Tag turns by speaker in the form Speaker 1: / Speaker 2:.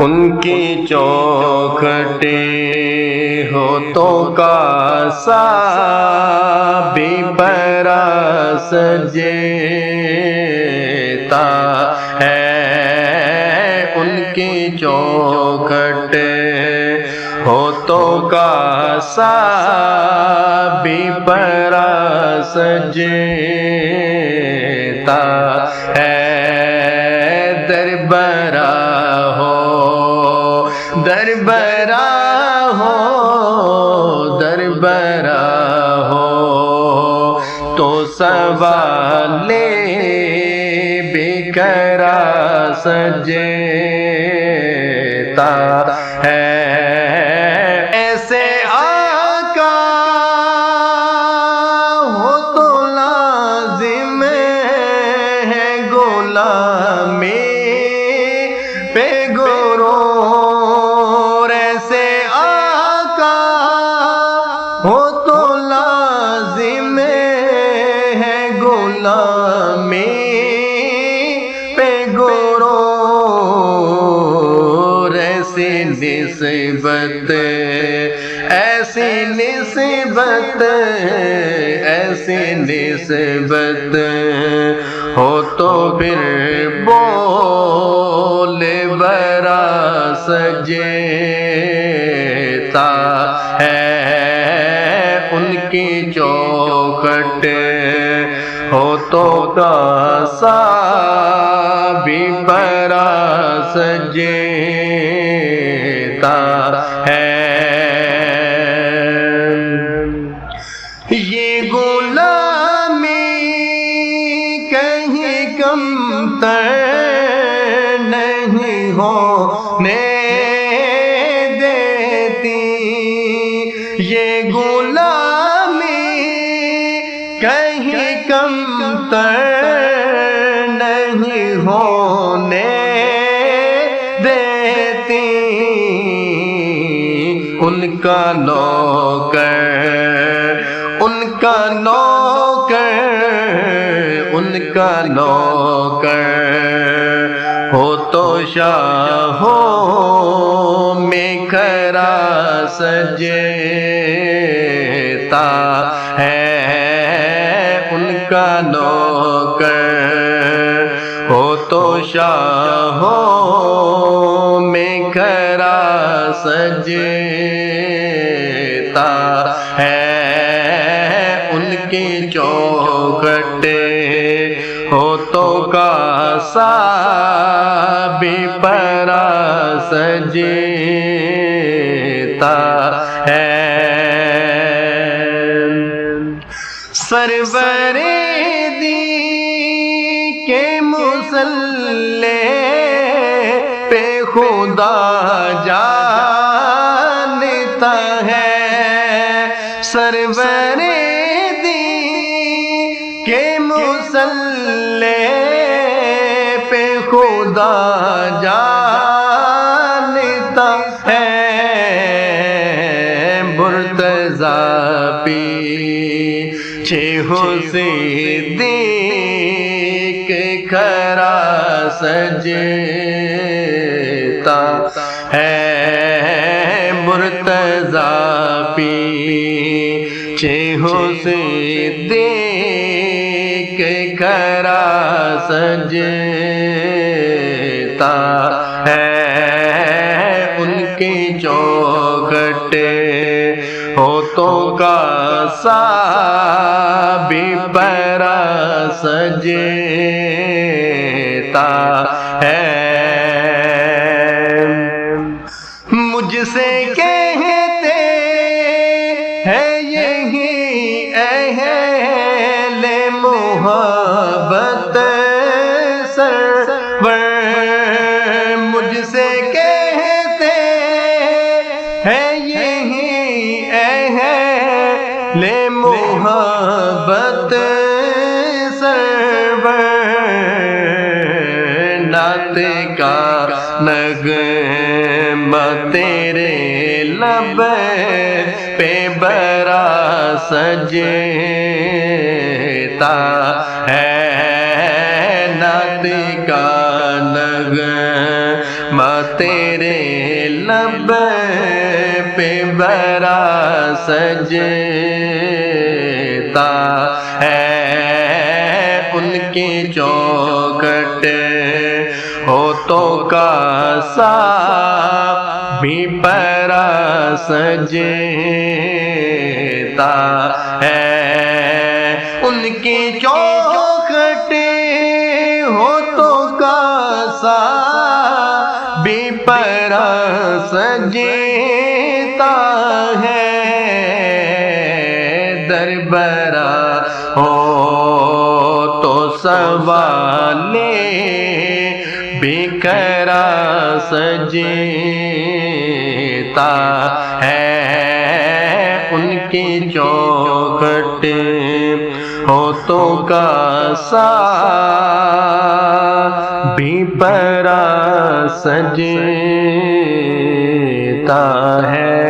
Speaker 1: ان کی چوکھٹے ہوتوں کا سا بھی برس جیتا ہے، ان کی چوکھٹے ہوتوں کا سا بھی برس جیتا ہے، دربرا ہو دربرا ہو دربرا ہو تو سوالے بکرا سجیتا ہے، ایسے آقا ہو تو لازم ہے غلامی پہ غرور، ایسے آقا ہو تو لازم ہے غلامی پہ غرور، ایسی نسبت ایسی نسبت ایسی نسبت ہو تو پھر بول برس جیتا ہے، ان کی چوکھٹے ہوتوں کا سا بھی برس جیتا ہے، یہ غلامی کہیں کم تر نہیں ہونے دیتی، یہ غلامی کہیں کم تر نہیں ہونے دیتی، ان کا نوکر ان کا نوکر ان کا نوکر ہو تو شاہوں میں کھرا سجیتا ہے، ان کا نوکر ہو تو شاہوں میں کھرا سجیتا ہے، ان کی چوکھٹے ہوتوں کا سا بھی برس جیتا ہے، سرور دی کے مصلی پہ خدا جانتا ہے، سرور دی کے مصلی پہ خدا جانتا ہے، مرتضیٰ پیچھے ہو صدیق کھرا سجیتا ہے، مرتضیٰ پیچھے ہو صدیق کھرا سجیتا ہے، ان کی چوکھٹے ہوتوں کا سا بھی برس جیتا ہے، مجھ سے کہتے ہیں یہی اہل محبت سرور، مجھ سے کہتے ہیں یہی اہل محبت سرور، نعت کا نغمہ تیرے لب پہ برس جیتا ہے، نعت کا نغمہ تیرے تیرے لب پہ برا سجتا ہے، ان کی چوکھٹ ہوتوں کا سا بھی پرا سجتا ہے، ان کی چوکھٹ ہوتوں کا سا بھی پرا سجتا ہے، دربرا ہو تو سوالے بھی کرا سجتا ہے، ان کی چوکھٹ ہوتوں کا سا بھی پرا سجتا ہے۔